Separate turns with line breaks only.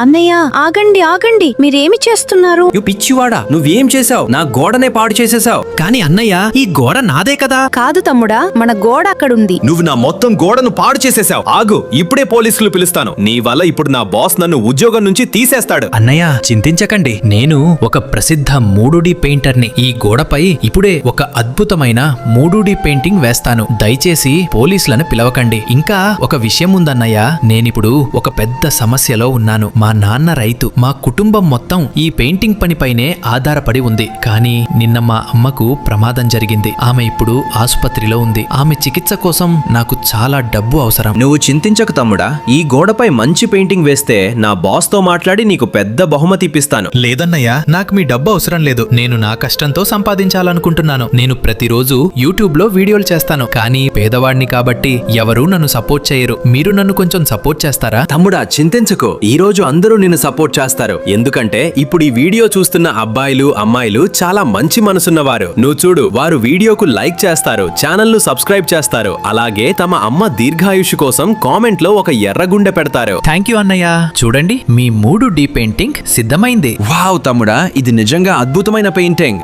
అన్నయ్య ఆగండి ఆగండి, మీరేమి చేస్తున్నారు?
పిచ్చివాడా, నువ్వేం చేసావు? నా గోడనే పాడు చేసేసావు.
కాని అన్నయ్య, ఈ గోడ నాదే కదా.
కాదు తమ్ముడా, మన గోడ అక్కడుంది.
నువ్వు నా మొత్తం గోడను పాడు చేసేసావు. ఆగు, ఇప్పుడే పోలీసులు పిలుస్తాను. నీ వల్ల ఇప్పుడు నా బాస్ నన్ను ఉద్యోగం నుంచి తీసేస్తాడు.
అన్నయ్య చింతించకండి, నేను ఒక ప్రసిద్ధ 3D పెయింటర్ని. ఈ గోడపై ఇప్పుడే ఒక అద్భుతమైన 3D పెయింటింగ్ వేస్తాను. దయచేసి పోలీసులను పిలవకండి. ఇంకా ఒక విషయం ఉందన్నయ్య, నేనిప్పుడు ఒక పెద్ద సమస్యలో ఉన్నాను. మా నాన్న రైతు. మా కుటుంబం మొత్తం ఈ పెయింటింగ్ పనిపైనే ఆధారపడి ఉంది. కానీ నిన్న మా అమ్మకు ప్రమాదం జరిగింది. ఆమె ఇప్పుడు ఆసుపత్రిలో ఉంది. ఆమె చికిత్స కోసం నాకు చాలా డబ్బు అవసరం.
నువ్వు చింతించకు తమ్ముడా, ఈ గోడపై మంచి పెయింటింగ్ వేస్తే నా బాస్ తో మాట్లాడి నీకు పెద్ద బహుమతి ఇప్పిస్తాను.
లేదన్నయ్య, నాకు మీ డబ్బు అవసరం లేదు. నేను నా కష్టంతో సంపాదించాలనుకుంటున్నాను. నేను ప్రతిరోజు యూట్యూబ్ లో వీడియోలు చేస్తాను. కానీ పేదవాడిని కాబట్టి ఎవరూ నన్ను సపోర్ట్ చేయరు. మీరు నన్ను కొంచెం సపోర్ట్ చేస్తారా?
తమ్ముడా చింతించకు, ఈ రోజు అందరూ నిన్ను సపోర్ట్ చేస్తారు. ఎందుకంటే ఇప్పుడు ఈ వీడియో చూస్తున్న అబ్బాయిలు అమ్మాయిలు చాలా మంచి మనసున్నవారు. నువ్వు చూడు, వారు వీడియోకు లైక్ చేస్తారు, ఛానల్ ను సబ్స్క్రైబ్ చేస్తారు, అలాగే తమ అమ్మ దీర్ఘాయుషు కోసం కామెంట్ లో ఒక ఎర్రగుండె పెడతారు.
థ్యాంక్ యూ అన్నయ్య. చూడండి, మీ 3D పెయింటింగ్ సిద్ధమైంది.
వావ్ తమ్ముడా, ఇది నిజంగా అద్భుతమైన పెయింటింగ్.